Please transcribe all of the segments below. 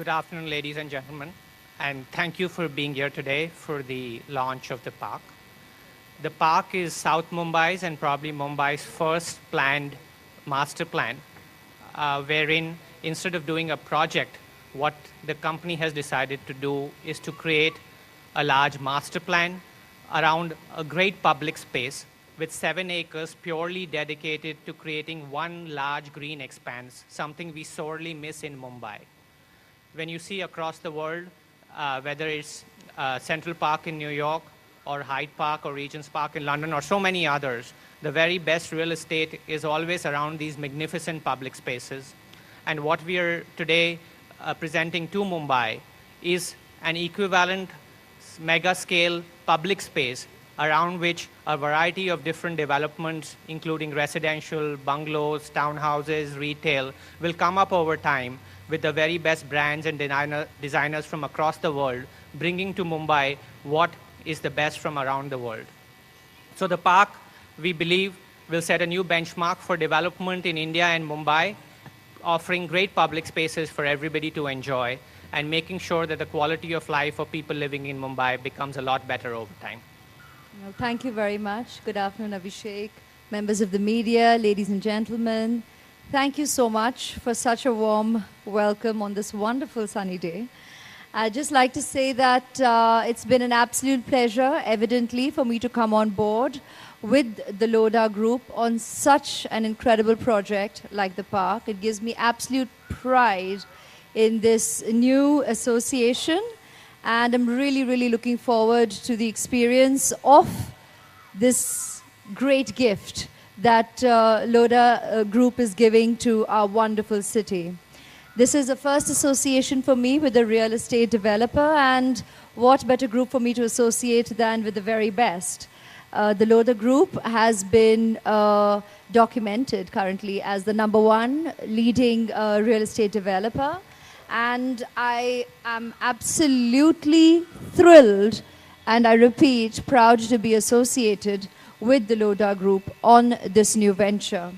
Good afternoon, ladies and gentlemen, and thank you for being here today for the launch of the park. The park is South Mumbai's and probably Mumbai's first planned master plan, wherein instead of doing a project, what the company has decided to do is to create a large master plan around a great public space with 7 acres purely dedicated to creating one large green expanse, something we sorely miss in Mumbai. When you see across the world, whether it's Central Park in New York, or Hyde Park, or Regent's Park in London, or so many others, the very best real estate is always around these magnificent public spaces. And what we are today presenting to Mumbai is an equivalent mega-scale public space around which a variety of different developments, including residential, bungalows, townhouses, retail, will come up over time with the very best brands and designers from across the world, bringing to Mumbai what is the best from around the world. So the park, we believe, will set a new benchmark for development in India and Mumbai, offering great public spaces for everybody to enjoy and making sure that the quality of life for people living in Mumbai becomes a lot better over time. Well, thank you very much. Good afternoon, Abhishek, members of the media, ladies and gentlemen. Thank you so much for such a warm welcome on this wonderful sunny day. I'd just like to say that it's been an absolute pleasure, evidently, for me to come on board with the Lodha Group on such an incredible project like the park. It gives me absolute pride in this new association, and I'm really, really looking forward to the experience of this great gift that Lodha Group is giving to our wonderful city. This is the first association for me with a real estate developer, and what better group for me to associate than with the very best. The Lodha Group has been documented currently as the #1 leading real estate developer, and I am absolutely thrilled, and I repeat, proud to be associated with the Lodha Group on this new venture.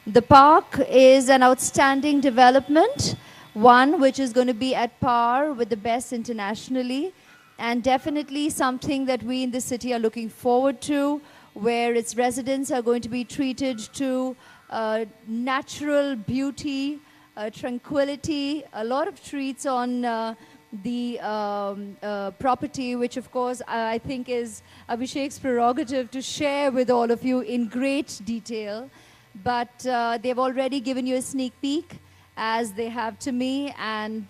The park is an outstanding development, one which is going to be at par with the best internationally, and definitely something that we in the city are looking forward to, where its residents are going to be treated to natural beauty, tranquility, a lot of treats on the property, which of course I think is Abhishek's prerogative to share with all of you in great detail. But they've already given you a sneak peek, as they have to me, and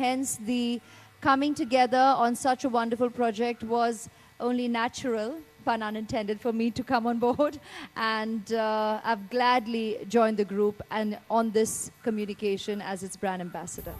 hence the coming together on such a wonderful project was only natural, pun unintended, for me to come on board, and I've gladly joined the group and on this communication as its brand ambassador.